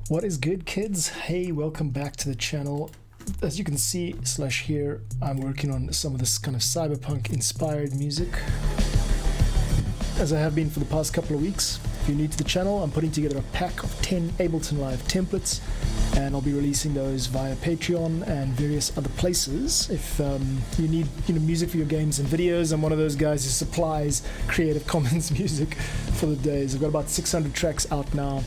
What is good, kids? Hey, welcome back to the channel. As you can see / hear, I'm working on some of this kind of cyberpunk inspired music, as I have been for the past couple of weeks. If you're new to the channel, I'm putting together a pack of 10 Ableton Live templates, and I'll be releasing those via Patreon and various other places. If you need music for your games and videos, I'm one of those guys who supplies Creative Commons music for the days. I've got about 600 tracks out now.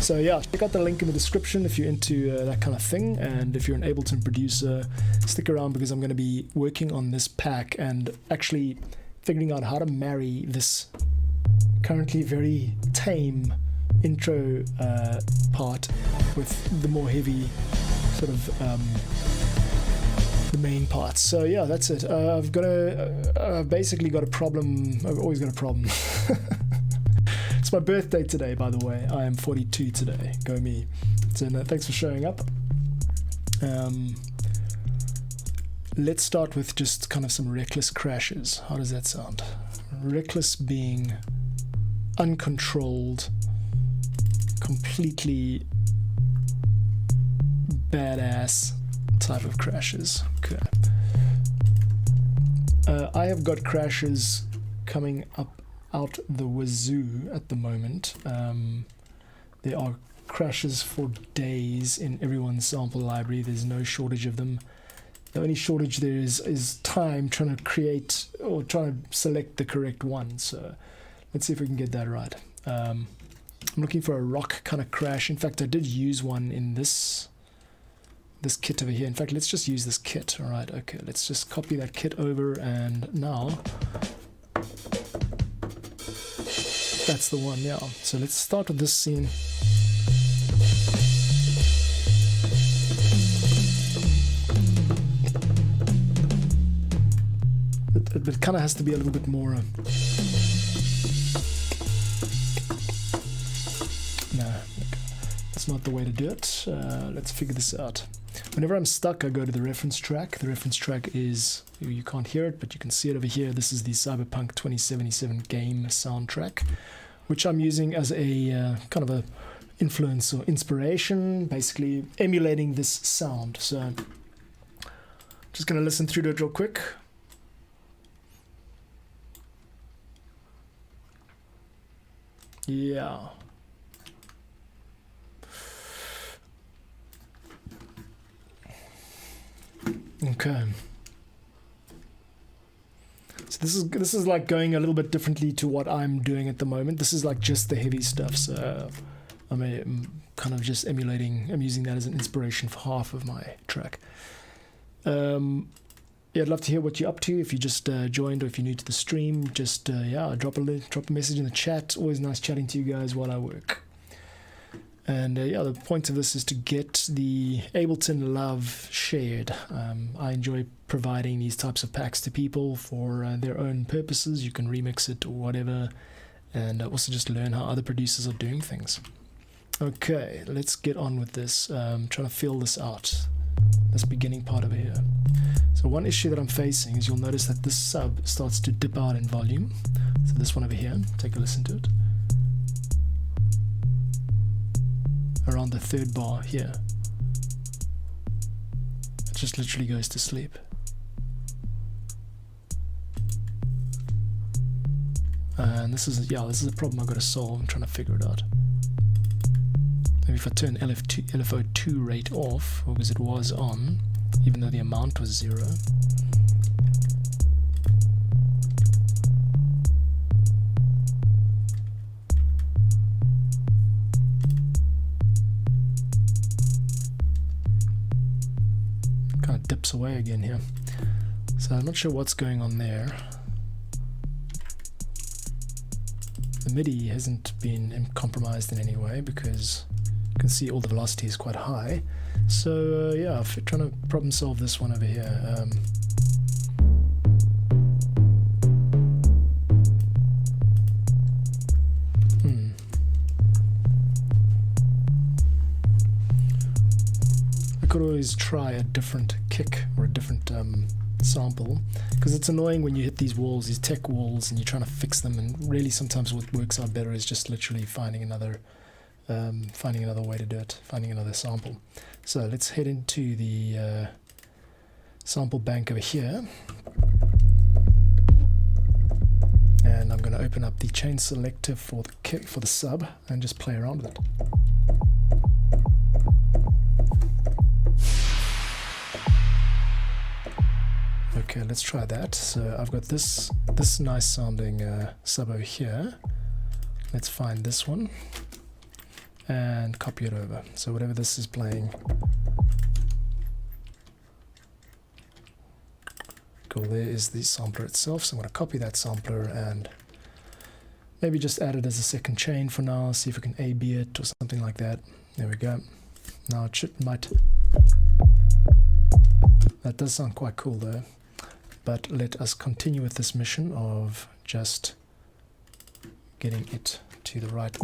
So yeah, check out the link in the description if you're into that kind of thing, and if you're an Ableton producer, stick around because I'm going to be working on this pack and actually figuring out how to marry this currently very tame intro part with the more heavy sort of the main parts. So yeah, that's it. I've basically got a problem. I've always got a problem. It's my birthday today, by the way. I am 42 today. Go me. So thanks for showing up. Let's start with just kind of some reckless crashes. How does that sound? Reckless being uncontrolled, completely badass type of crashes. Okay. I have got crashes coming up out the wazoo at the moment. There are crashes for days in everyone's sample library. There's no shortage of them. The only shortage there is time trying to create or trying to select the correct one. So let's see if we can get that right. I'm looking for a rock kind of crash. In fact, I did use one in this kit over here. In fact, let's just use this kit. All right, okay, let's just copy that kit over, and now that's the one. Yeah, so let's start with this scene. It kind of has to be a little bit more no, that's not the way to do it. Let's figure this out. Whenever I'm stuck, I go to the reference track. The reference track is, you can't hear it, but you can see it over here. This is the Cyberpunk 2077 game soundtrack, which I'm using as a kind of a influence or inspiration, basically emulating this sound. So just going to listen through to it real quick. Yeah. Okay. So this is like going a little bit differently to what I'm doing at the moment. This is like just the heavy stuff. So I'm kind of just emulating. I'm using that as an inspiration for half of my track. Yeah, I'd love to hear what you're up to. If you just joined, or if you're new to the stream, just yeah, drop a message in the chat. Always nice chatting to you guys while I work. And yeah, the point of this is to get the Ableton love shared. I enjoy providing these types of packs to people for their own purposes. You can remix it or whatever, and also just learn how other producers are doing things. Okay, let's get on with this. Trying to fill this out, this beginning part over here. So one issue that I'm facing is you'll notice that this sub starts to dip out in volume. So this one over here, take a listen to it. Around the third bar here, it just literally goes to sleep. And this is a problem I've got to solve. I'm trying to figure it out. Maybe if I turn LFO2 rate off, because it was on, even though the amount was 0. Kind of dips away again here. So I'm not sure what's going on there. The MIDI hasn't been compromised in any way because you can see all the velocity is quite high. So yeah, if you're trying to problem solve this one over here, I could always try a different kick or a different sample, because it's annoying when you hit these walls, these tech walls, and you're trying to fix them, and really sometimes what works out better is just literally finding another finding another way to do it, finding another sample. So let's head into the sample bank over here, and I'm going to open up the chain selector for the sub and just play around with it. Okay, let's try that. So I've got this nice sounding sub over here. Let's find this one and copy it over. So whatever this is playing. Cool, there is the sampler itself. So I'm going to copy that sampler and maybe just add it as a second chain for now. See if we can A/B it or something like that. There we go. Now it might. That does sound quite cool though. But let us continue with this mission of just getting it to the right.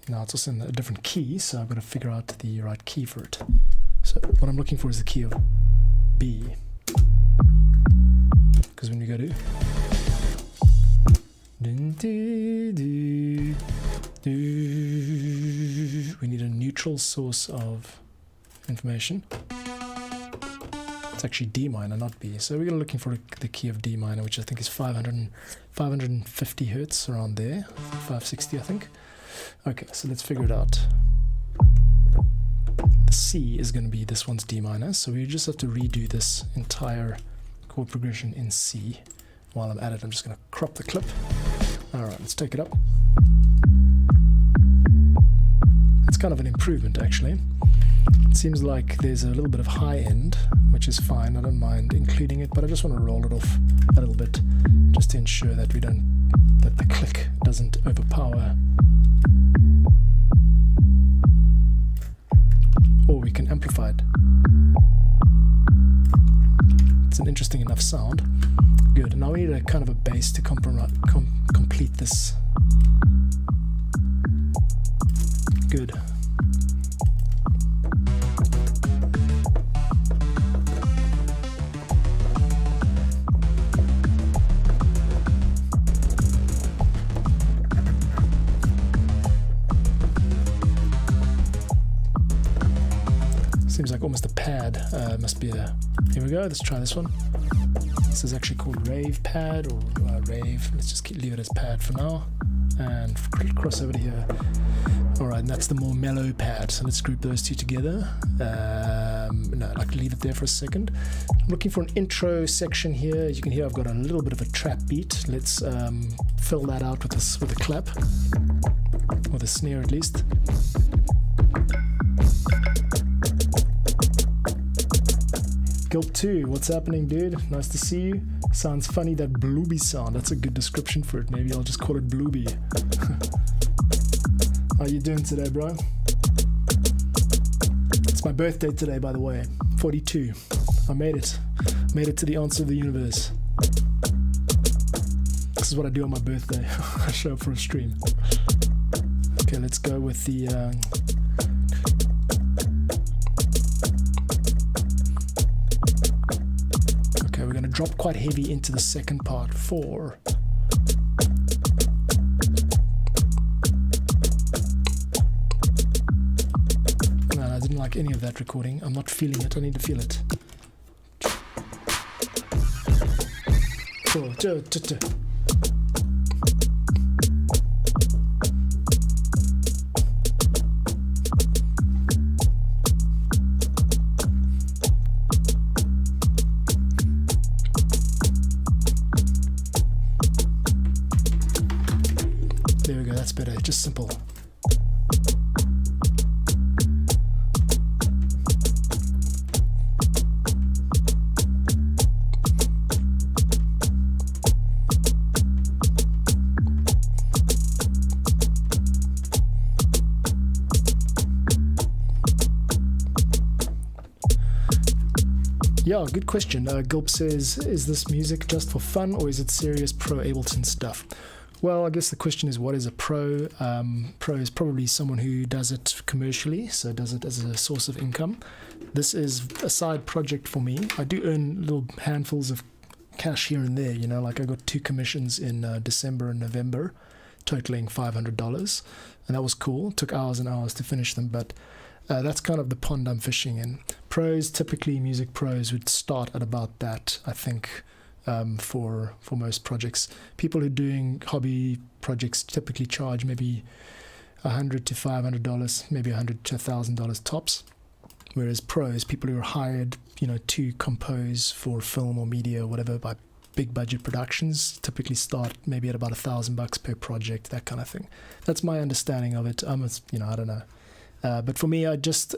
Now it's also in a different key, so I've got to figure out the right key for it. So what I'm looking for is the key of B. Because when you go to we need a neutral source of information. It's actually D minor, not B. So we're looking for the key of D minor, which I think is 550 hertz, around there, 560 I think. Okay, so let's figure it out. The C is going to be this one's D minor, so we just have to redo this entire chord progression in C. While I'm at it, I'm just going to crop the clip. Alright, let's take it up. It's kind of an improvement actually. It seems like there's a little bit of high end, which is fine. I don't mind including it, but I just want to roll it off a little bit just to ensure that that the click doesn't overpower. Or we can amplify it. It's an interesting enough sound. Good. Now we need a kind of a bass to complete this. Good. Seems like almost a pad. Must be a. Here we go. Let's try this one. This is actually called rave pad or rave. Let's just leave it as pad for now and cross over to here. Alright, and that's the more mellow pad. So let's group those two together. No, I'd like to leave it there for a second. I'm looking for an intro section here. As you can hear, I've got a little bit of a trap beat. Let's fill that out with a clap, with a snare at least. Gulp 2, what's happening, dude? Nice to see you. Sounds funny, that blooby sound. That's a good description for it. Maybe I'll just call it blooby. How you doing today, bro? It's my birthday today, by the way. 42. I made it. Made it to the answer of the universe. This is what I do on my birthday. I show up for a stream. Okay, let's go with the... Okay, we're going to drop quite heavy into the second part. 4. I didn't like any of that recording. I'm not feeling it. I need to feel it. 4, 2, 2, 2. There we go. That's better. Just simple. Yeah, good question. Gulp says, is this music just for fun or is it serious pro Ableton stuff? Well, I guess the question is, what is a pro? Pro is probably someone who does it commercially, so does it as a source of income. This is a side project for me. I do earn little handfuls of cash here and there, you know, like I got 2 commissions in December and November, totaling $500, and that was cool. It took hours and hours to finish them, but that's kind of the pond I'm fishing in. Pros, typically music pros would start at about that, I think. For most projects, people who are doing hobby projects typically charge maybe $100 to $500, maybe $100 to $1,000 tops. Whereas pros, people who are hired, you know, to compose for film or media or whatever by big budget productions, typically start maybe at about $1,000 per project, that kind of thing. That's my understanding of it. You know, I don't know. But for me, I just,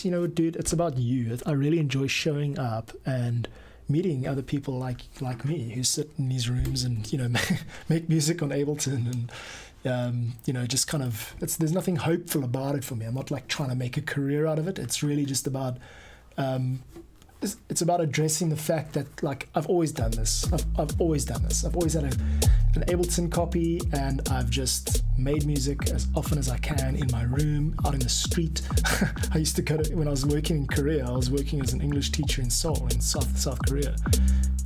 you know, dude, it's about you. I really enjoy showing up and meeting other people like me who sit in these rooms and, you know, make music on Ableton and, you know, just kind of, there's nothing hopeful about it for me. I'm not like trying to make a career out of it. It's really just about, it's about addressing the fact that, like, I've always done this. I've always done this. I've always had an Ableton copy, and I've just made music as often as I can in my room, out in the street. I used to when I was working in Korea, I was working as an English teacher in Seoul, in South Korea.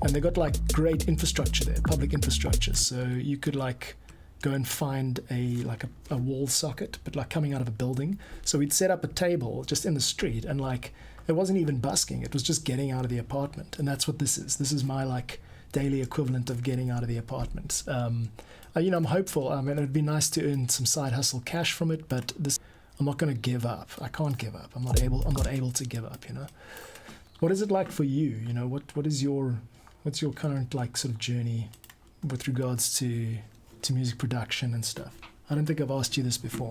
And they got like great infrastructure there, public infrastructure. So you could like go and find a wall socket, but like coming out of a building. So we'd set up a table just in the street, and like, it wasn't even busking, it was just getting out of the apartment. And that's what this is. This is my like daily equivalent of getting out of the apartment. You know, I'm hopeful. I mean, it'd be nice to earn some side hustle cash from it, but I'm not going to give up. I can't give up. I'm not able to give up, you know. What is it like for you? You know, what's your current like sort of journey with regards to music production and stuff? I don't think I've asked you this before.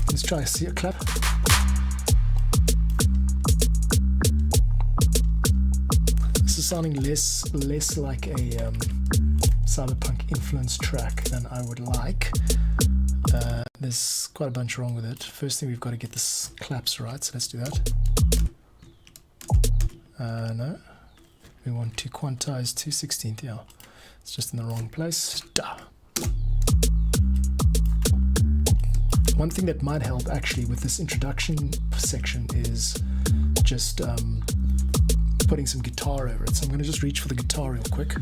Let's try a clap. This is sounding less like a Cyberpunk influence track than I would like. There's quite a bunch wrong with it. First thing, we've got to get this claps right, so let's do that. No, we want to quantize 2/16. Yeah, it's just in the wrong place. Duh. One thing that might help actually with this introduction section is just putting some guitar over it. So I'm going to just reach for the guitar real quick.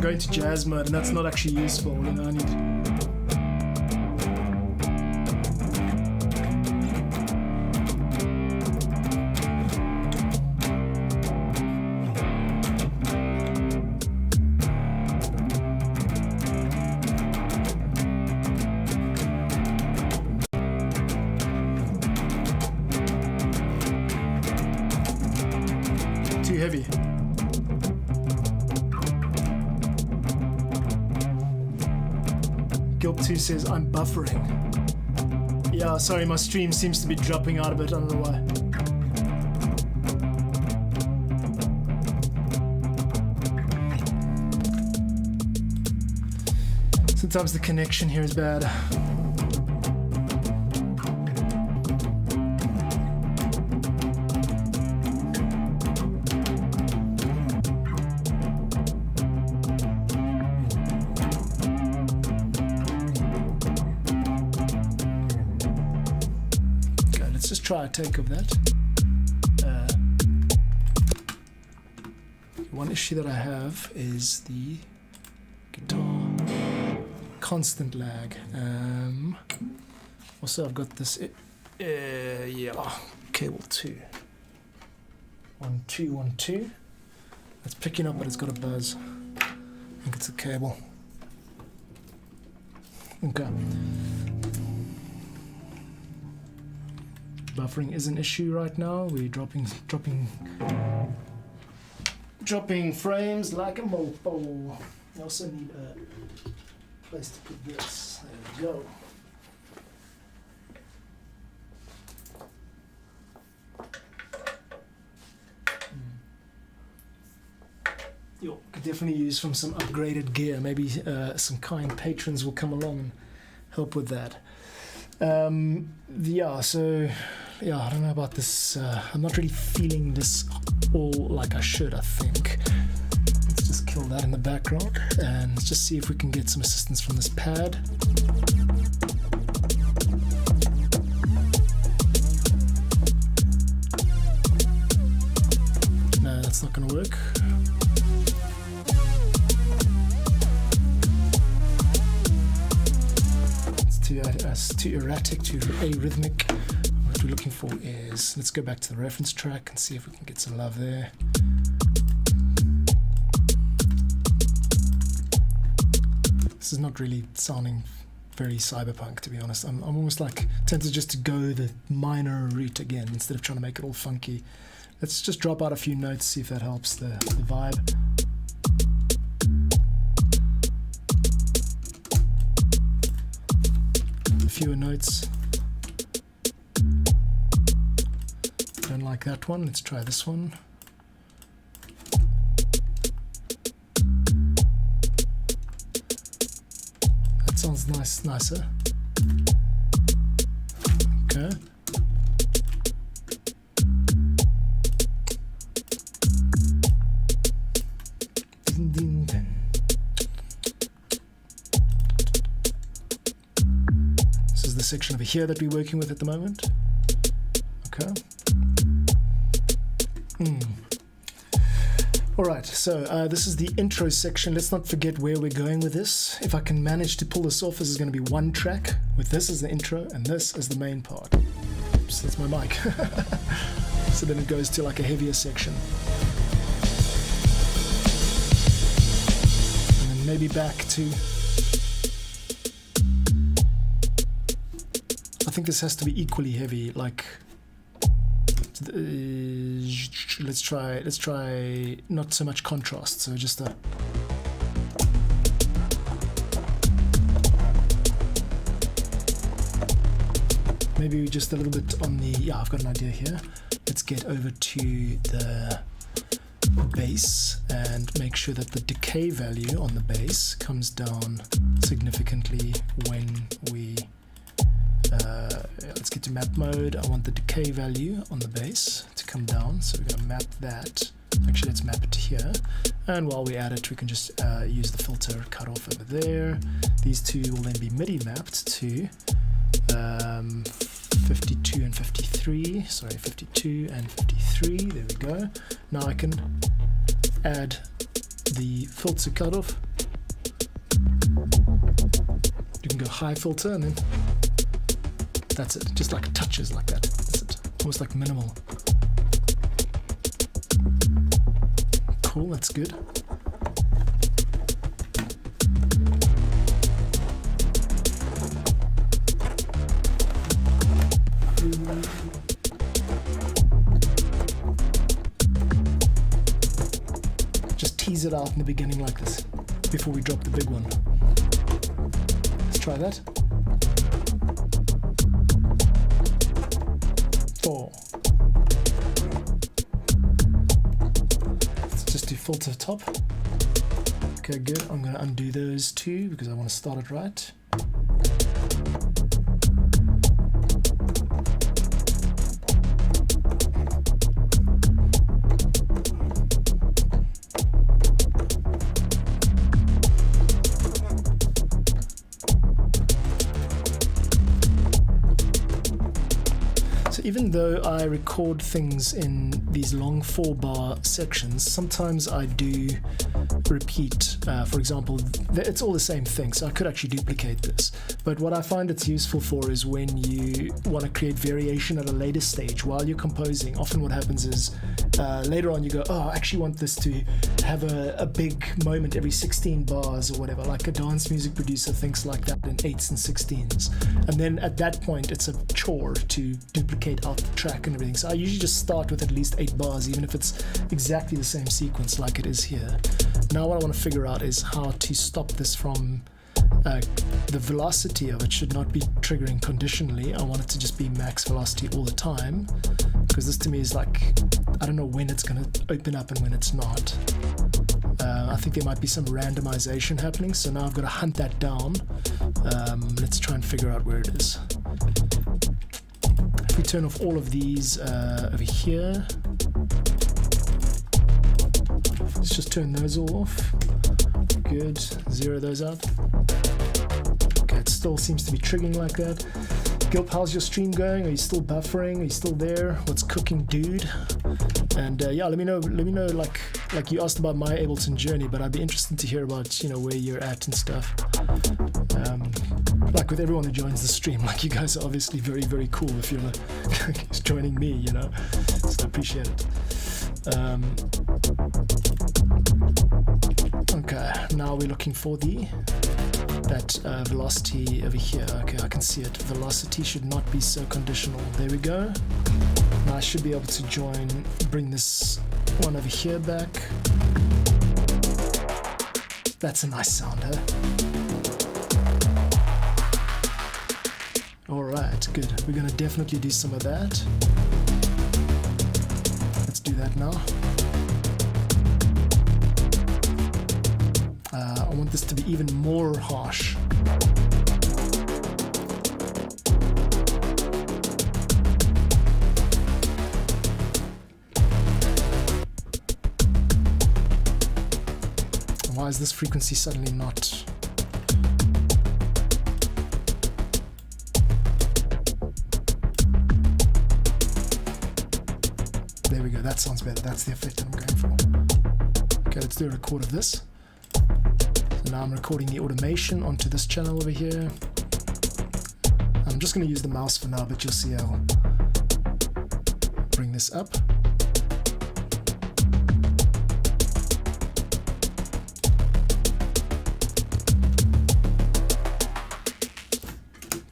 Going to jazz mode, and that's not actually useful, you know. I need too heavy. Guild2 says I'm buffering. Yeah, sorry, my stream seems to be dropping out a bit, I don't know why. Sometimes the connection here is bad. Try a take of that. One issue that I have is the guitar constant lag. Also, I've got this. Yeah, cable 2. 1 2 1 2. It's picking up, but it's got a buzz. I think it's a cable. Okay. Buffering is an issue right now. We're dropping frames like a mofo. I also need a place to put this. There we go. Yo, could definitely use from some upgraded gear. Maybe some kind patrons will come along and help with that. Yeah, so yeah, I don't know about this. I'm not really feeling this all like I should, I think. Let's just kill that in the background and let's just see if we can get some assistance from this pad. No, that's not going to work. It's too erratic, too arrhythmic. What we're looking for is, let's go back to the reference track and see if we can get some love there. This is not really sounding very cyberpunk, to be honest. I'm almost like tempted just to go the minor route again instead of trying to make it all funky. Let's just drop out a few notes, see if that helps the vibe. Fewer notes. Don't like that one. Let's try this one. That sounds nicer. Okay. Ding, ding, ding. Section over here that we're working with at the moment. Okay. Alright, so this is the intro section. Let's not forget where we're going with this. If I can manage to pull this off, this is going to be one track with this as the intro and this as the main part. Oops, that's my mic. So then it goes to like a heavier section. And then maybe back to... I think this has to be equally heavy, like let's try not so much contrast, so just a maybe just a little bit on the, yeah, I've got an idea here. Let's get over to the bass and make sure that the decay value on the bass comes down significantly when we let's get to map mode. I want the decay value on the bass to come down, so we're going to map that. Actually, let's map it here, and while we add it, we can just use the filter cutoff over there. These two will then be MIDI mapped to 52 and 53. Sorry, 52 and 53. There we go. Now I can add the filter cutoff. You can go high filter and then that's it, just like touches like that. That's it, almost like minimal. Cool, that's good. Just tease it out in the beginning like this before we drop the big one. Let's try that. 4. Let's just do filter top. Okay, good. I'm going to undo those two because I want to start it right. even though I record things in these long 4-bar sections, sometimes I do repeat. For example, it's all the same thing, so I could actually duplicate this. But what I find it's useful for is when you want to create variation at a later stage while you're composing. Often what happens is later on you go, oh, I actually want this to have a big moment every 16 bars or whatever, like a dance music producer thinks like that in 8s and 16s. And then at that point it's a chore to duplicate out the track and everything. So I usually just start with at least 8 bars, even if it's exactly the same sequence like it is here. Now what I want to figure out is how to stop this from the velocity of it should not be triggering conditionally. I want it to just be max velocity all the time, because this to me is like, I don't know when it's going to open up and when it's not. I think there might be some randomization happening, so now I've got to hunt that down. Let's try and figure out where it is. If we turn off all of these over here, let's just turn those all off. Good, zero those out. Okay, it still seems to be triggering like that. Gilp, how's your stream going? Are you still buffering? Are you still there? What's cooking, dude? And yeah, let me know. Like you asked about my Ableton journey, but I'd be interested to hear about where you're at and stuff. Like with everyone who joins the stream, like you guys are obviously very, very cool if you're joining me, so I appreciate it. Okay, now we're looking for that velocity over here. Okay, I can see it. Velocity should not be so conditional. There we go. Now I should be able to bring this one over here back. That's a nice sound, huh? Alright, good. We're going to definitely do some of that. Let's do that now. I want this to be even more harsh. Why is this frequency suddenly not? There we go, that sounds better. That's the effect that I'm going for. Okay, let's do a record of this. So now I'm recording the automation onto this channel over here. I'm just going to use the mouse for now, but you'll see I'll bring this up.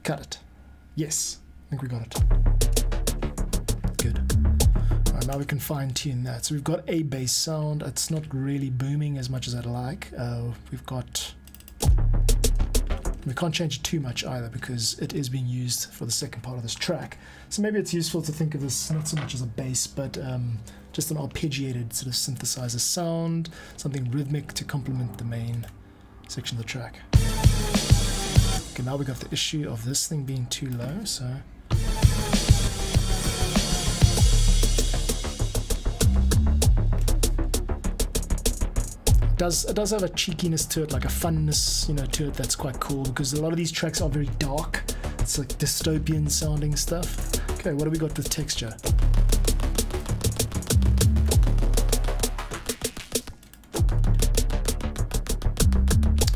Cut it. Yes, I think we got it. Good. All right, now we can fine tune that. So we've got a bass sound. It's not really booming as much as I'd like. We can't change it too much either because it is being used for the second part of this track. So maybe it's useful to think of this not so much as a bass, but just an arpeggiated sort of synthesizer sound, something rhythmic to complement the main section of the track. Okay, now we got the issue of this thing being too low, so it does have a cheekiness to it, like a funness, to it that's quite cool, because a lot of these tracks are very dark. It's like dystopian sounding stuff. Okay, what do we got with texture?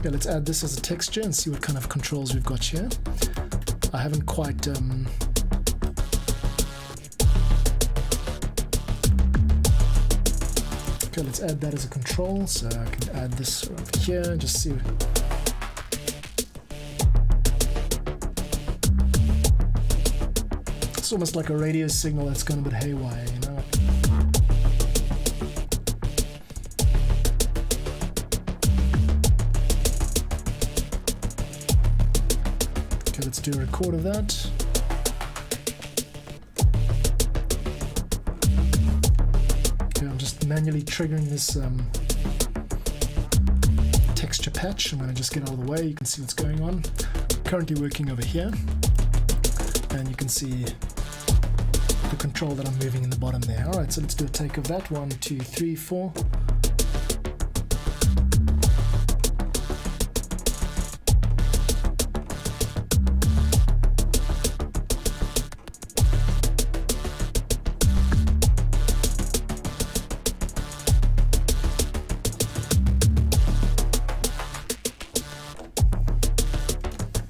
Okay, let's add this as a texture and see what kind of controls we've got here. I haven't quite okay, let's add that as a control, so I can add this over here and just see. It's almost like a radio signal that's gone a bit haywire, Okay, let's do a record of that. Manually triggering this texture patch. I'm going to just get out of the way. You can see what's going on. Currently working over here, and you can see the control that I'm moving in the bottom there. Alright, so let's do a take of that. 1, 2, 3, 4.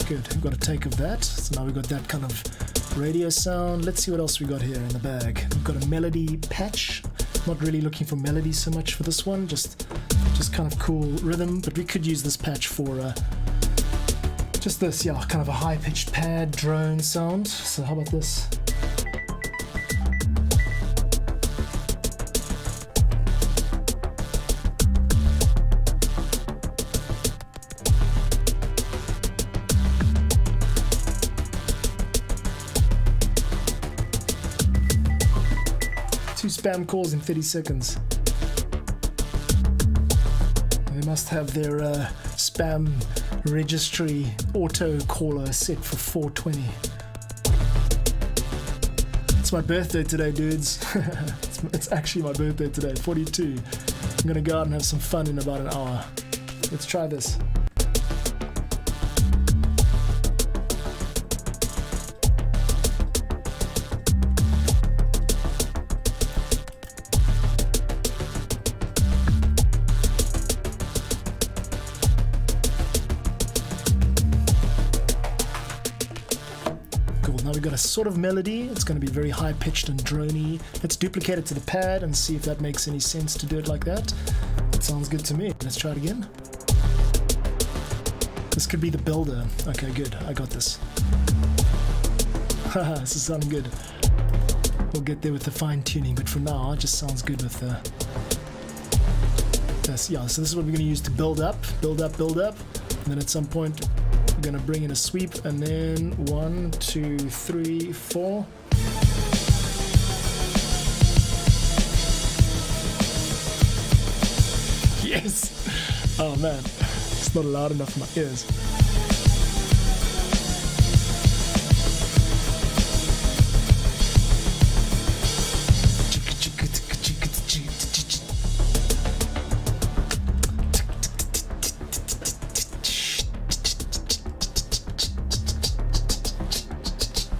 Good, we've got a take of that. So now we've got that kind of radio sound. Let's see what else we got here in the bag. We've got a melody patch. Not really looking for melody so much for this one, just kind of cool rhythm, but we could use this patch for just this, yeah, kind of a high-pitched pad drone sound. So how about this? Spam calls in 30 seconds. They must have their spam registry auto caller set for 420. It's my birthday today, dudes. It's actually my birthday today, 42. I'm gonna go out and have some fun in about an hour. Let's try this. Now we've got a sort of melody. It's going to be very high pitched and drony. Let's duplicate it to the pad and see if that makes any sense to do it like that. That sounds good to me. Let's try it again. This could be the builder. Okay, good. I got this. Haha, this is sounding good. We'll get there with the fine tuning, but for now, it just sounds good with the. Yeah, so this is what we're going to use to build up. And then at some point, we're gonna bring in a sweep and then 1, 2, 3, 4. Yes! Oh man, it's not loud enough for my ears.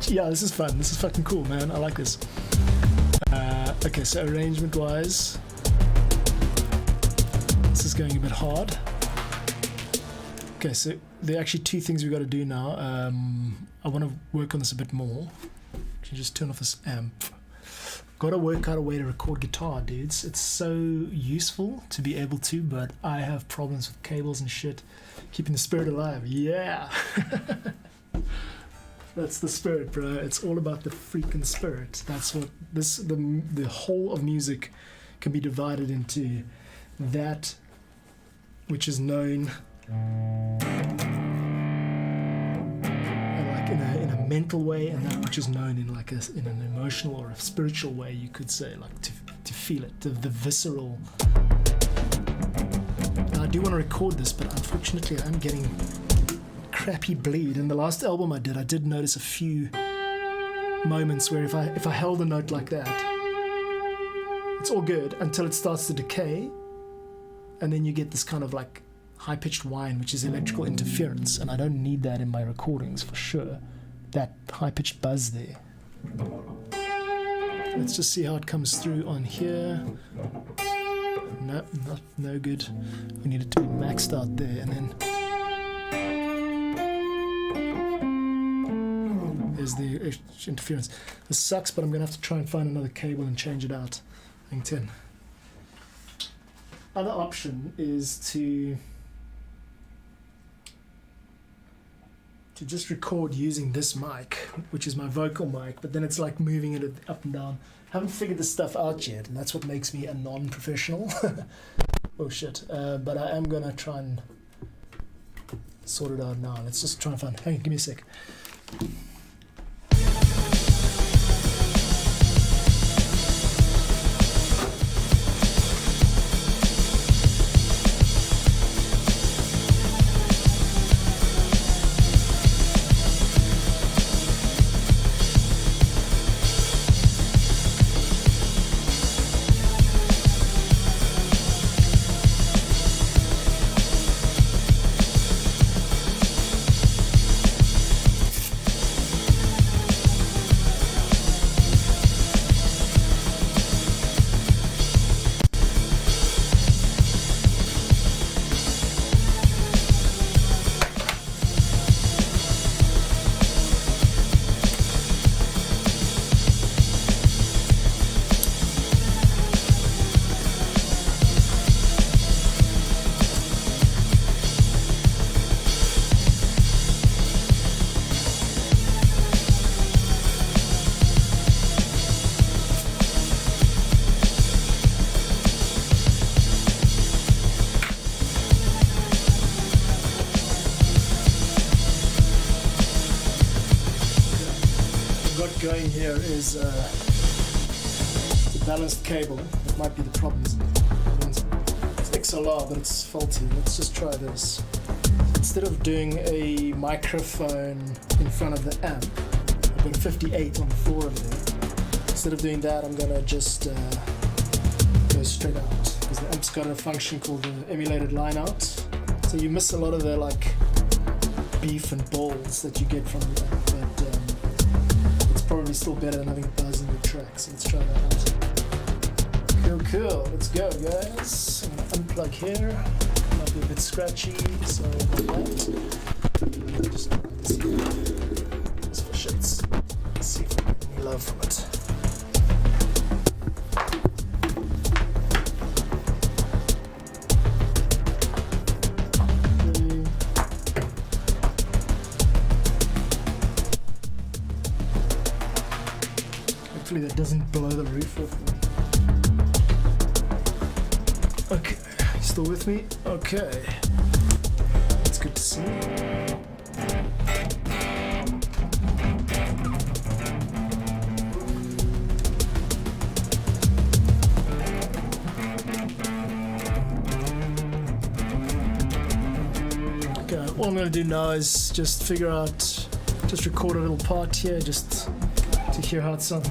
Yeah, this is fun. This is fucking cool, man. I like this. Okay, so arrangement-wise, this is going a bit hard. Okay, so there are actually two things we've got to do now. I want to work on this a bit more. Can you just turn off this amp? Got to work out a way to record guitar, dudes. It's so useful to be able to, but I have problems with cables and shit. Keeping the spirit alive. Yeah! That's the spirit, bro. It's all about the freaking spirit. That's what the whole of music can be divided into that which is known like in a mental way, and that which is known in like in an emotional or a spiritual way, you could say, like to feel it, the visceral. Now, I do want to record this, but unfortunately I'm getting crappy bleed. In the last album I did notice a few moments where if I held a note like that, it's all good until it starts to decay, and then you get this kind of like high-pitched whine, which is electrical interference, and I don't need that in my recordings for sure. That high-pitched buzz there. Let's just see how it comes through on here. No good. We need it to be maxed out there, and then there's the interference. This sucks, but I'm gonna have to try and find another cable and change it out. Hang 10. Other option is to just record using this mic, which is my vocal mic, but then it's like moving it up and down. Haven't figured this stuff out yet, and that's what makes me a non-professional. Oh shit. But I am gonna try and sort it out now. Let's just try and find. Hang on, give me a sec. going here is the balanced cable. That might be the problem, isn't it? It's XLR, but it's faulty. Let's just try this. Instead of doing a microphone in front of the amp, I've got a 58 on the floor over there. Instead of doing that, I'm gonna just go straight out, because the amp's got a function called the emulated line out. So you miss a lot of the like beef and balls that you get from the amp, but it's probably still better than having a buzz in your track. So let's try that out. Cool. Let's go, guys. I'm gonna unplug here. Might be a bit scratchy, so just for shits. Let's see if I get any love from it. Hopefully that doesn't blow the roof off me. Okay, still with me? Okay. That's good to see. Okay, all I'm going to do now is just figure out, just record a little part here, just to hear how it sounds.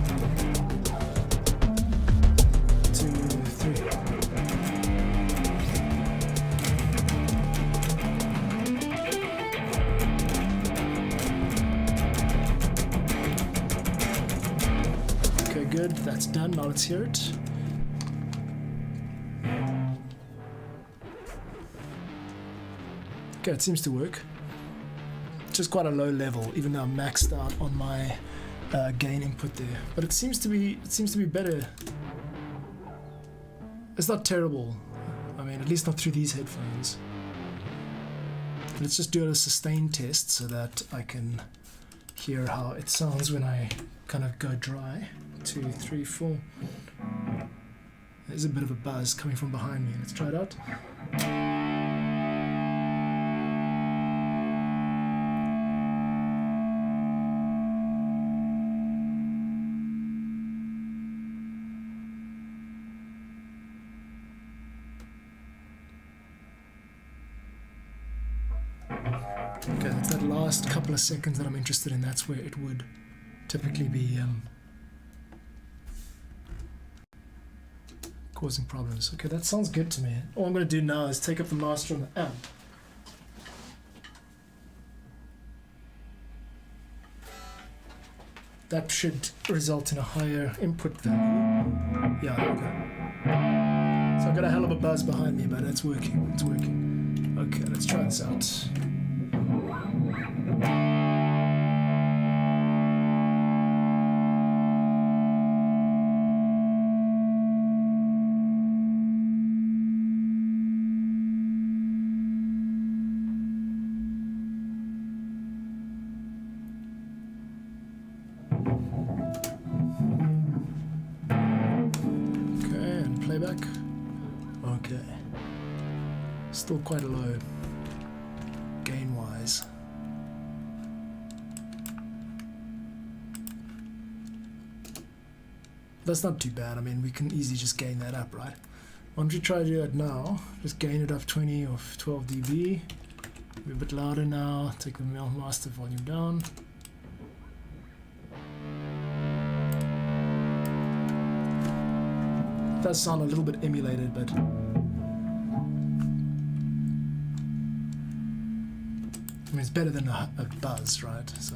2, 3. Okay, good. That's done. Now let's hear it. Okay, it seems to work. Just quite a low level, even though I'm maxed out on my gain input there, but it seems to be better. It's not terrible. I mean, at least not through these headphones. Let's just do a sustain test so that I can hear how it sounds when I kind of go dry. 2, 3, 4. There's a bit of a buzz coming from behind me. Let's try it out. Okay, it's that last couple of seconds that I'm interested in. That's where it would typically be causing problems. Okay, that sounds good to me. All I'm going to do now is take up the master on the amp. That should result in a higher input value. Yeah, there we go. So I've got a hell of a buzz behind me, but it's working. It's working. Okay, let's try this out. Playback. Okay. Still quite a low gain wise. That's not too bad. I mean, we can easily just gain that up, right? Why don't you try to do that now? Just gain it up 20 or 12 dB. Be a bit louder now. Take the master volume down. It does sound a little bit emulated, but I mean, it's better than a buzz, right? So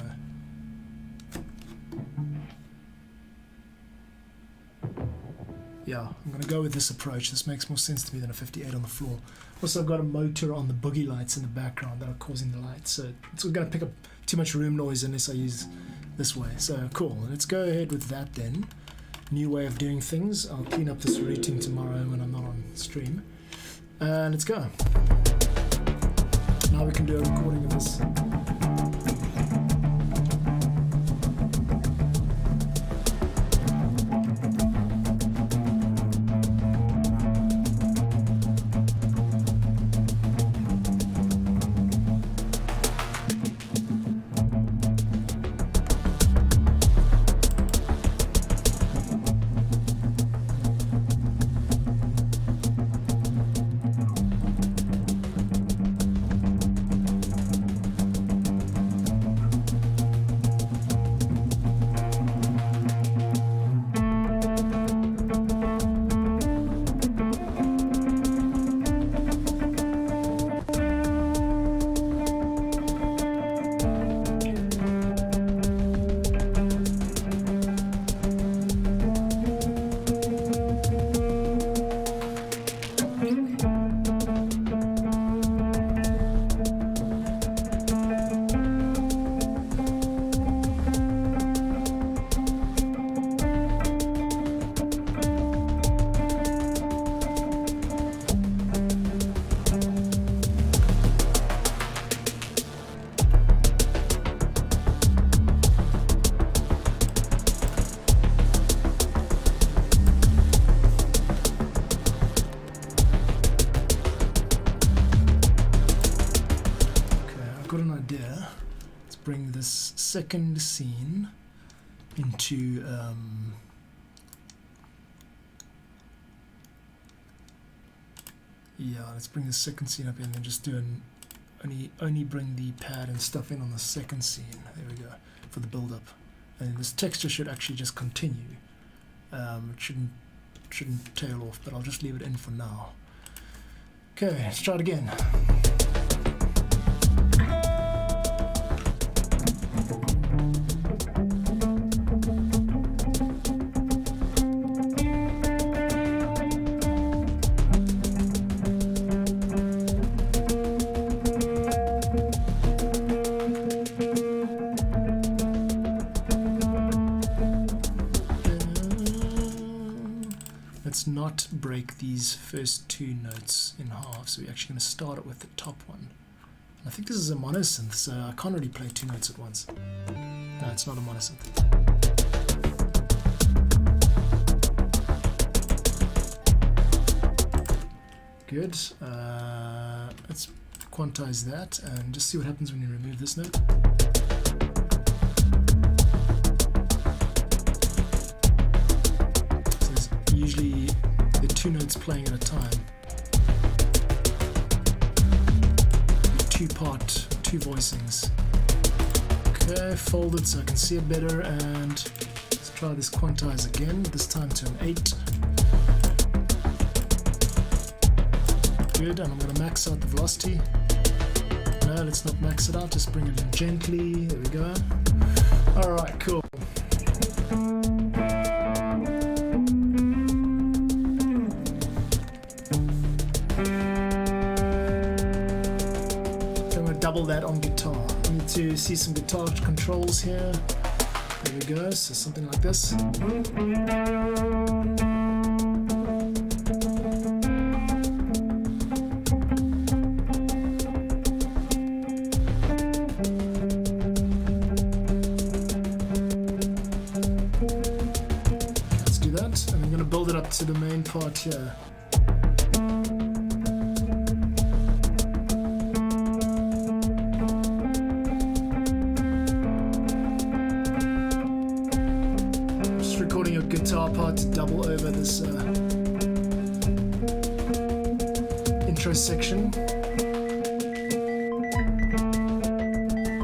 yeah, I'm going to go with this approach. This makes more sense to me than a 58 on the floor. Also, I've got a motor on the boogie lights in the background that are causing the lights, so it's going to pick up too much room noise unless I use this way. So cool, let's go ahead with that then. New way of doing things. I'll clean up this routing tomorrow when I'm not on stream. And let's go. Now we can do a recording of this. bring this second scene into yeah, let's bring the second scene up in and then just do only bring the pad and stuff in on the second scene. There we go, for the build up. And this texture should actually just continue. It shouldn't tail off, but I'll just leave it in for now. Okay, let's try it again. Let's not break these first two notes in half, so we're actually going to start it with the top one. I think this is a monosynth, so I can't really play two notes at once. No, it's not a monosynth. Good. Let's quantize that and just see what happens when you remove this note. Usually the two notes playing at a time. Two voicings. Okay, fold it so I can see it better, and let's try this quantize again, this time to an 8. Good, and I'm going to max out the velocity. No, let's not max it out, just bring it in gently. There we go. Alright, cool. Double that on guitar. I need to see some guitar controls here. There we go, so something like this. Let's do that, and I'm going to build it up to the main part here. Guitar part to double over this intro section.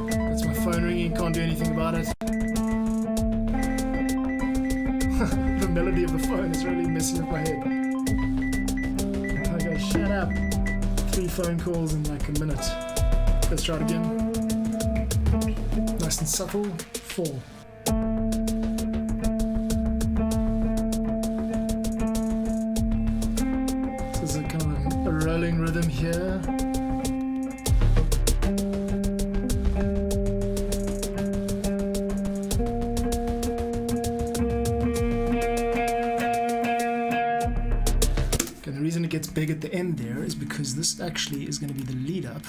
That's my phone ringing, can't do anything about it. The melody of the phone is really messing with my head. Okay, shut up. 3 phone calls in like a minute. Let's try it again. Nice and subtle. 4. Rhythm here. Okay, the reason it gets big at the end there is because this actually is going to be the lead up.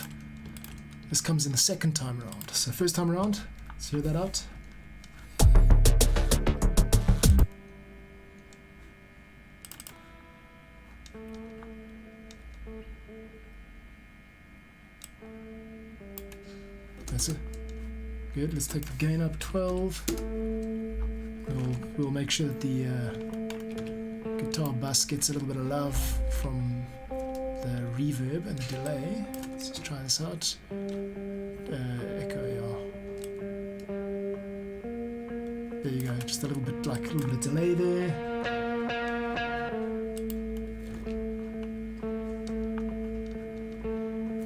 This comes in the second time around. So first time around, let's hear that out. That's it. Good, let's take the gain up 12. We'll make sure that the guitar bass gets a little bit of love from the reverb and the delay. Let's just try this out. Echo, yeah. There you go, just a little bit of delay there.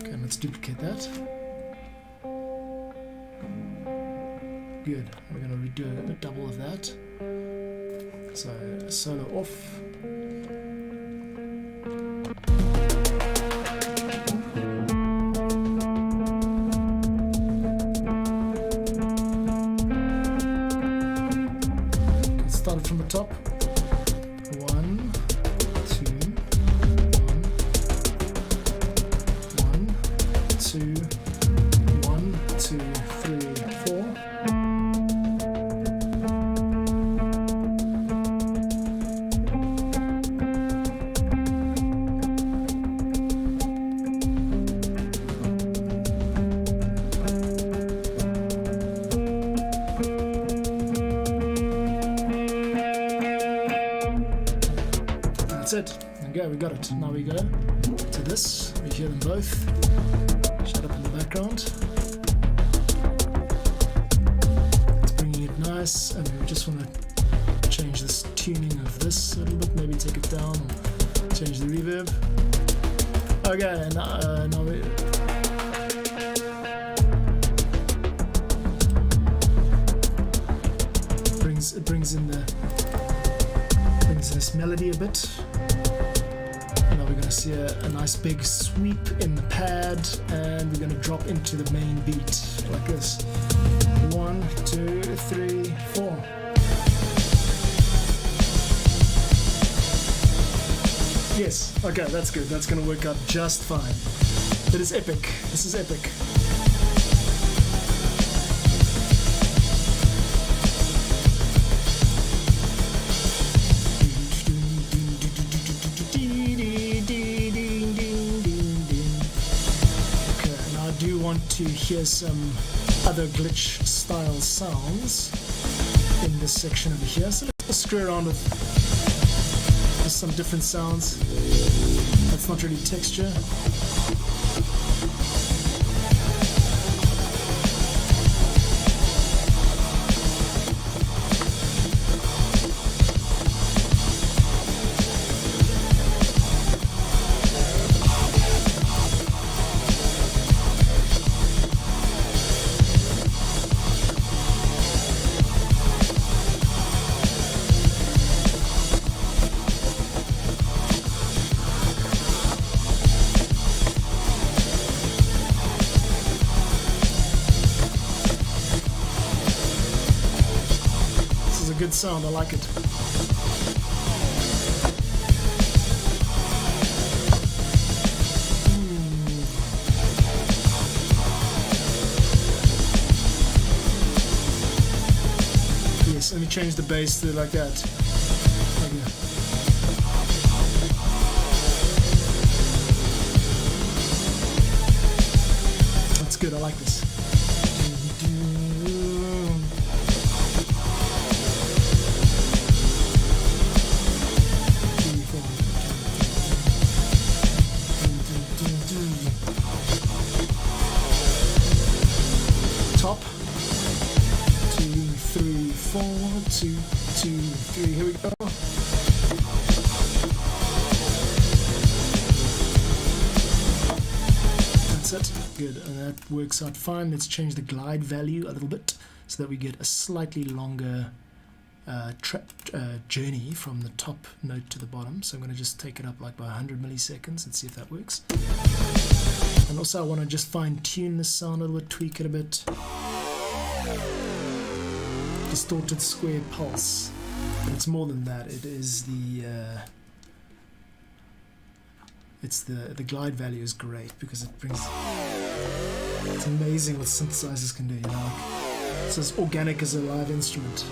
Okay, let's duplicate that. Good. We're going to redo a double of that. So solo off. Let's start it from the top. 1, 2, 1, 2, 1, 2, 3, 4. That's it. Okay, we got it. Now we go to this. We hear them both. Shut up in the background. It's bringing it nice, and we just want to change this tuning of this a little bit. Maybe take it down. Change the reverb. Okay, now we. It brings in this melody a bit. Now we're going to see a nice big sweep in the pad, and we're going to drop into the main beat like this. 1, 2, 3, 4. Yes, okay, that's good. That's going to work out just fine. That is epic. This is epic. To hear some other glitch style sounds in this section over here, so let's screw around with some different sounds. That's not really texture. Good sound, I like it. Yes, let me change the bass to like that. Okay. That's good, I like this. Top. 2, 3, 4, 2, 2, 3. Here we go. That's it. Good, and that works out fine. Let's change the glide value a little bit so that we get a slightly longer journey from the top note to the bottom. So I'm going to just take it up like by 100 milliseconds and see if that works. And also I want to just fine tune the sound a little bit, tweak it a bit. Distorted square pulse, but it's more than that. It is the glide value is great because it brings. It's amazing what synthesizers can do. You know, it's as organic as a live instrument.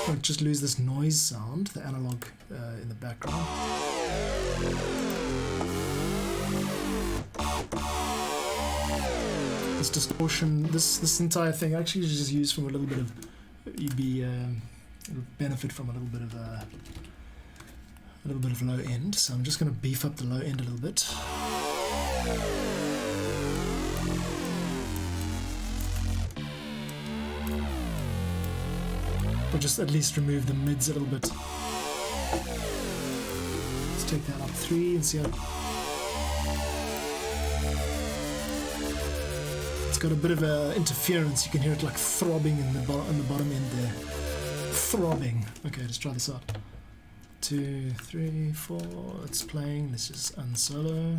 Don't just lose this noise sound, the analog in the background. This distortion, this entire thing actually is just used from a little bit of, it'll benefit from a little bit of low end. So I'm just going to beef up the low end a little bit. Or just at least remove the mids a little bit. Let's take that up 3 and see how. It's got a bit of interference. You can hear it like throbbing in the bottom end there. Throbbing. Okay, let's try this out. 2, 3, 4. It's playing. Let's just unsolo.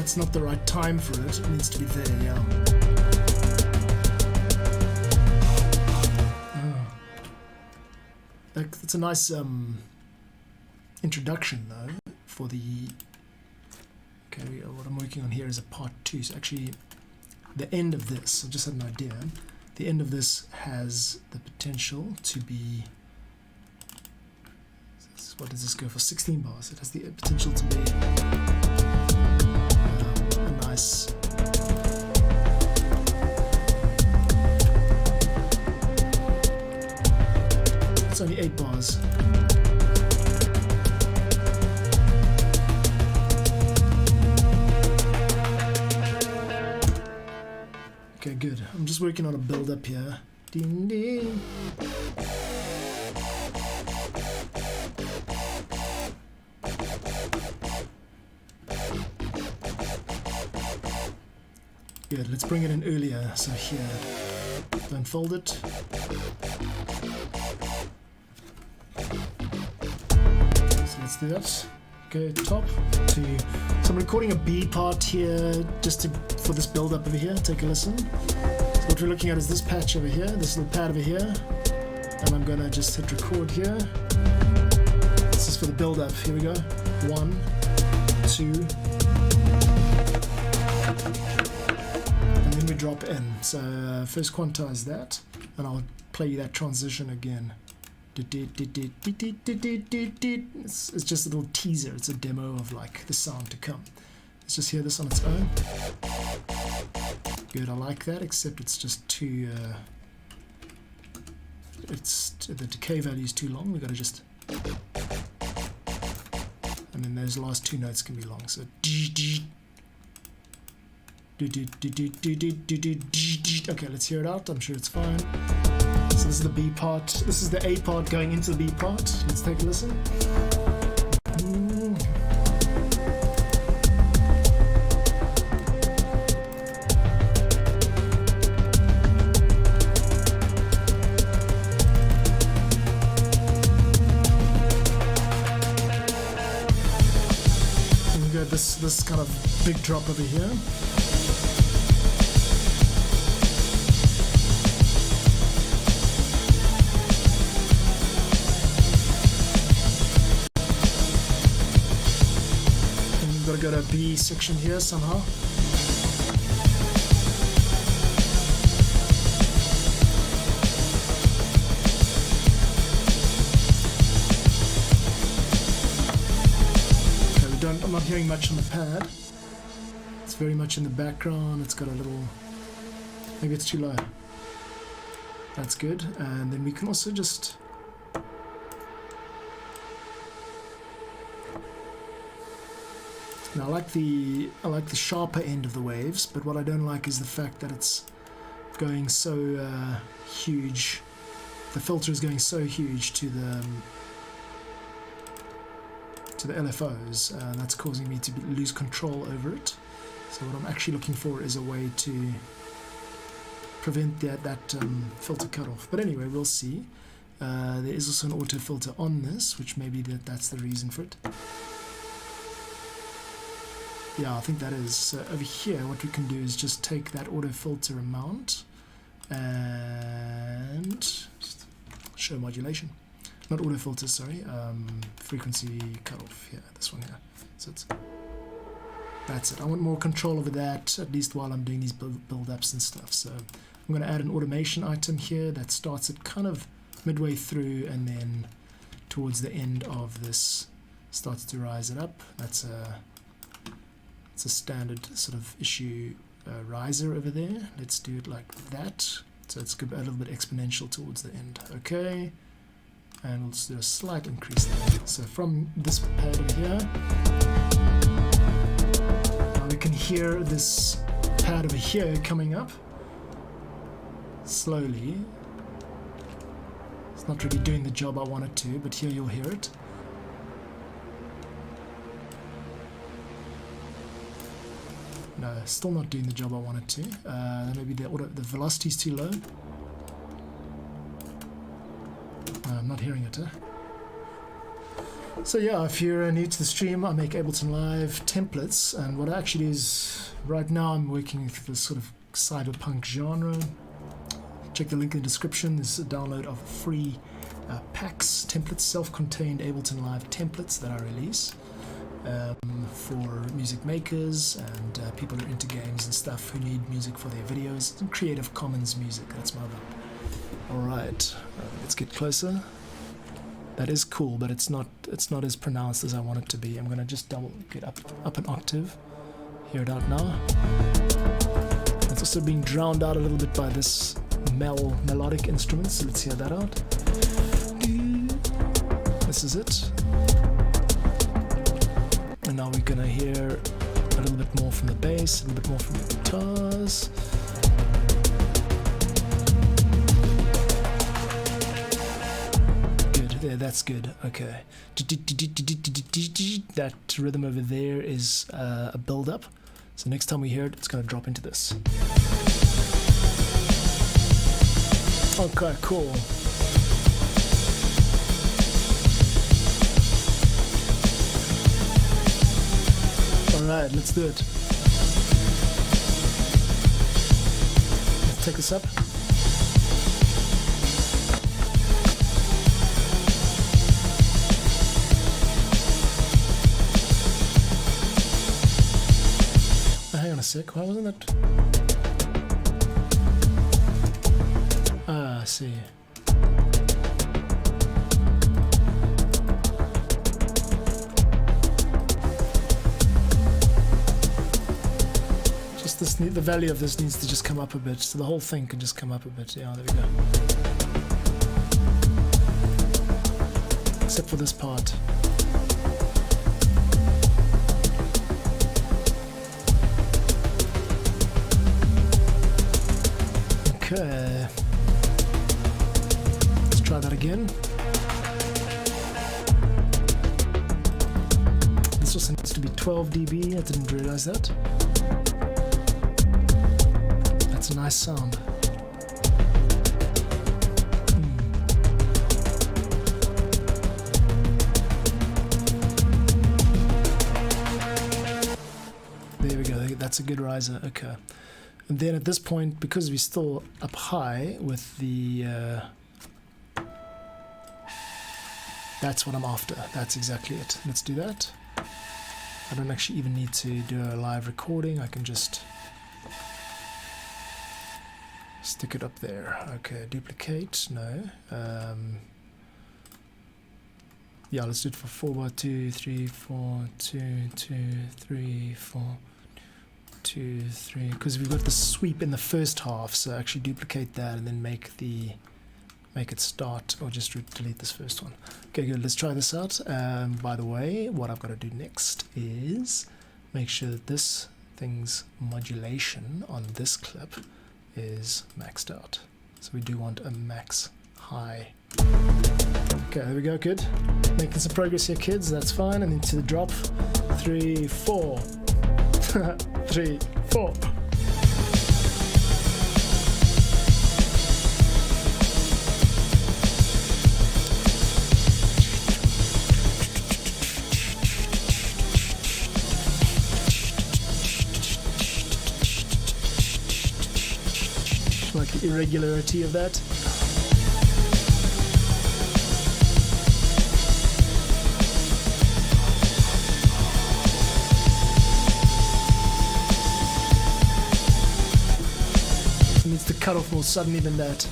It's not the right time for it. It needs to be there, yeah. Oh. That's a nice introduction, though, for the... Okay, what I'm working on here is a part 2. So actually, the end of this, I just had an idea. The end of this has the potential to be... So what does this go for? 16 bars. It has the potential to be a nice. It's only 8 bars. Okay, good. I'm just working on a build up here. Ding ding. Good, let's bring it in earlier. So here, don't fold it. So let's do that. Go top to. So I'm recording a B part here just for this build up over here. Take a listen. So what we're looking at is this patch over here, this little pad over here, and I'm gonna just hit record here. This is for the build up. Here we go. 1, 2. Drop in. So first quantize that, and I'll play you that transition again. It's just a little teaser. It's a demo of like the sound to come. Let's just hear this on its own. Good, I like that, except it's just too the decay value is too long. We've got to just, and then those last 2 notes can be long. So okay, let's hear it out. I'm sure it's fine. So this is the B part. This is the A part going into the B part. Let's take a listen. And we got this kind of big drop over here. Got a B section here somehow. Okay, I'm not hearing much on the pad. It's very much in the background. It's got a little, maybe it's too low. That's good. And then we can also just now, I like the sharper end of the waves, but what I don't like is the fact that it's going so huge. The filter is going so huge to the LFOs, and that's causing me to lose control over it. So what I'm actually looking for is a way to prevent that filter cutoff. But anyway, we'll see. There is also an auto filter on this, which maybe that's the reason for it. Yeah, I think that is. So over here, what we can do is just take that auto filter amount and just show modulation. Not auto filter, sorry. Frequency cutoff. Yeah, this one here. So that's it. I want more control over that, at least while I'm doing these build-ups and stuff. So I'm going to add an automation item here that starts it kind of midway through, and then towards the end of this starts to rise it up. It's a standard sort of issue riser over there. Let's do it like that. So it's a little bit exponential towards the end. Okay. And we'll just do a slight increase there. So from this pad over here, now we can hear this pad over here coming up slowly. It's not really doing the job I want it to, but here you'll hear it. No, still not doing the job I want it to. Maybe the velocity is too low. No, I'm not hearing it. So yeah, if you're new to the stream, I make Ableton Live templates, and what I actually do is, right now I'm working with this sort of cyberpunk genre. Check the link in the description. There's a download of free packs, templates, self-contained Ableton Live templates that I release. For music makers and people who are into games and stuff who need music for their videos. And Creative Commons music, that's my vibe. Alright, let's get closer. That is cool, but it's not as pronounced as I want it to be. I'm gonna just get up an octave. Hear it out now. It's also being drowned out a little bit by this melodic instrument, so let's hear that out. This is it. And now we're gonna hear a little bit more from the bass, a little bit more from the guitars. There, that's good. Okay. That rhythm over there is a build-up. So next time we hear it, it's going to drop into this. Okay, cool. Alright, let's do it. Let's take this up. Hang on a sec, why wasn't that? Ah, I see. Just this, the value of this needs to just come up a bit, so the whole thing can just come up a bit. Yeah, there we go. Except for this part. Okay, let's try that again. This also needs to be 12 dB, I didn't realize that. That's a nice sound. There we go, that's a good riser, okay. And then at this point, because we're still up high with the... that's what I'm after. That's exactly it. Let's do that. I don't actually even need to do a live recording. I can just stick it up there. Okay, duplicate. No. Yeah, let's do it for 4x2, 3, 4, 2, 2, 3, 4... 2, 3, because we've got the sweep in the first half, so actually duplicate that and then make it start, or just delete this first one. Okay, good, let's try this out. By the way, what I've got to do next is make sure that this thing's modulation on this clip is maxed out. So we do want a max high. Okay, there we go, good. Making some progress here, kids, that's fine. And into the drop, 3, 4. 3, 4. Like the irregularity of that. Needs to cut off more suddenly than that.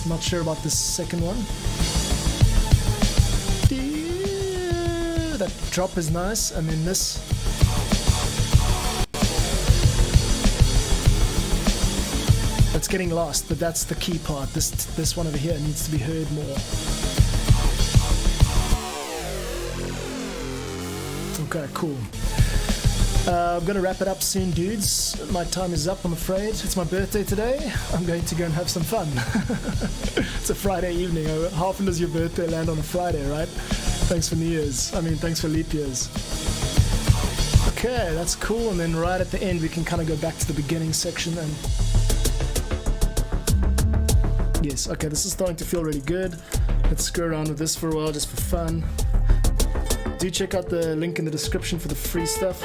Not sure about this second one. That drop is nice, and then this. That's getting lost, but that's the key part. This one over here needs to be heard more. Okay, cool. I'm gonna wrap it up soon, dudes. My time is up, I'm afraid. It's my birthday today. I'm going to go and have some fun. It's a Friday evening. How often does your birthday land on a Friday, right? Thanks for New Year's. I mean, thanks for leap years. Okay, that's cool. And then right at the end, we can kind of go back to the beginning section and... Yes, okay, this is starting to feel really good. Let's screw around with this for a while, just for fun. Do check out the link in the description for the free stuff.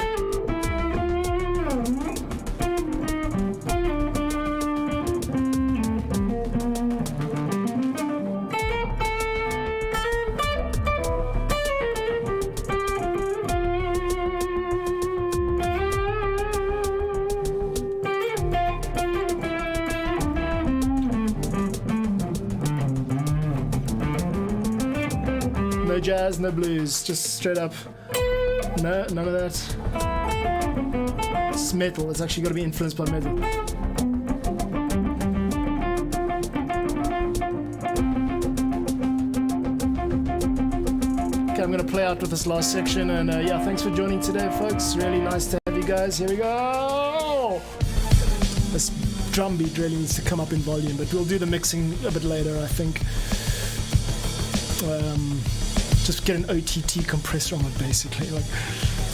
No jazz, no blues, just straight up. No, none of that. It's metal. It's actually got to be influenced by metal. Okay, I'm gonna play out with this last section, and yeah, thanks for joining today, folks. Really nice to have you guys. Here we go. This drum beat really needs to come up in volume, but we'll do the mixing a bit later, I think. Just get an OTT compressor on it, basically. Like,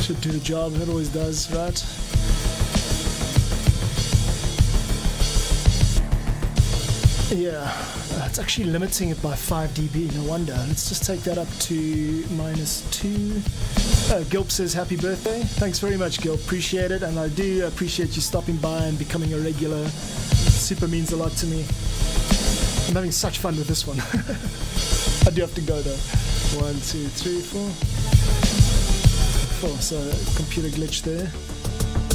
should do the job. It always does, right? Yeah, it's actually limiting it by 5 dB. No wonder. Let's just take that up to -2. Gilp says happy birthday. Thanks very much, Gilp. Appreciate it, and I do appreciate you stopping by and becoming a regular. Super means a lot to me. I'm having such fun with this one. I do have to go though. 1, 2, 3, 4. 4. So computer glitch there.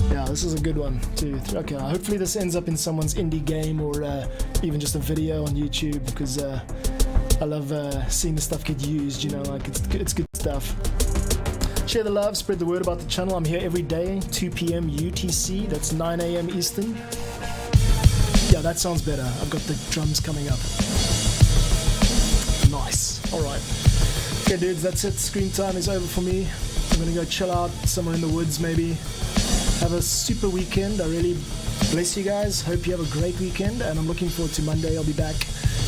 Yeah, this is a good one. 2, 3. Okay, hopefully this ends up in someone's indie game or even just a video on YouTube, because I love seeing the stuff get used. You know, like it's good stuff. Share the love, spread the word about the channel. I'm here every day, 2 p.m. UTC. That's 9 a.m. Eastern. Yeah, that sounds better. I've got the drums coming up. Nice. All right. Okay, dudes, that's it. Screen time is over for me. I'm gonna go chill out somewhere in the woods, maybe. Have a super weekend. I really bless you guys. Hope you have a great weekend, and I'm looking forward to Monday. I'll be back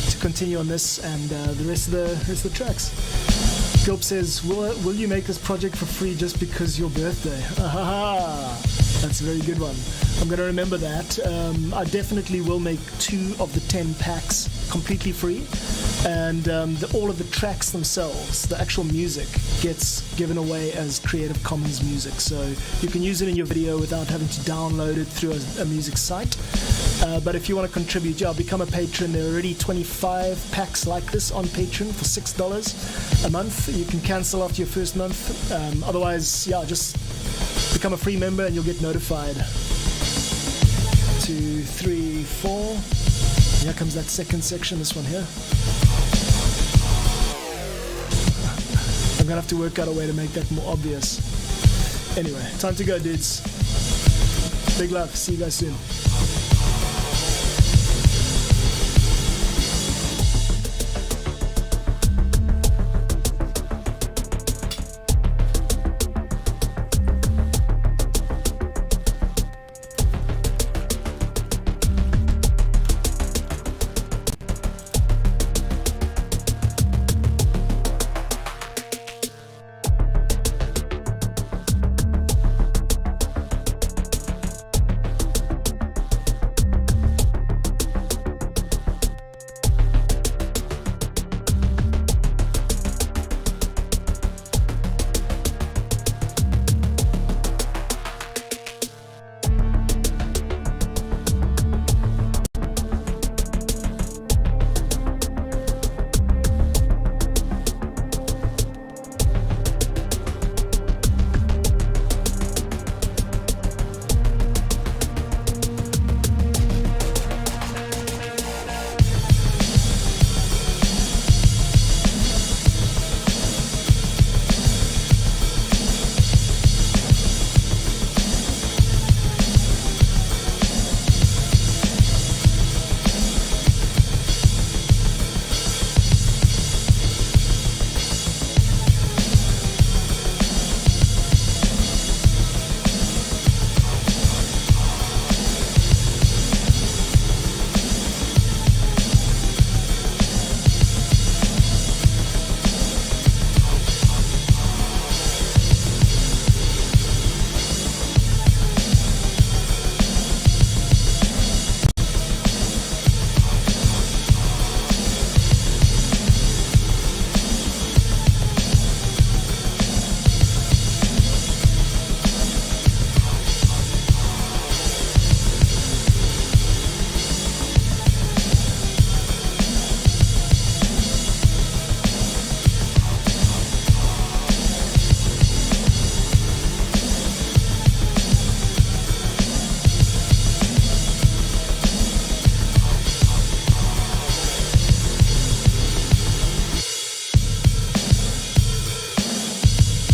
to continue on this and the rest of the tracks. Gilp says, will you make this project for free just because your birthday? That's a very good one. I'm going to remember that. I definitely will make 2 of the 10 packs completely free, and all of the tracks themselves, the actual music, gets given away as Creative Commons music, so you can use it in your video without having to download it through a music site. But if you want to contribute, yeah, become a patron. There are already 25 packs like this on Patreon for $6 a month. You can cancel after your first month. Otherwise, yeah, just become a free member and you'll get notified. 2, 3, 4. Here comes that second section, this one here. I'm gonna have to work out a way to make that more obvious. Anyway, time to go, dudes. Big love. See you guys soon.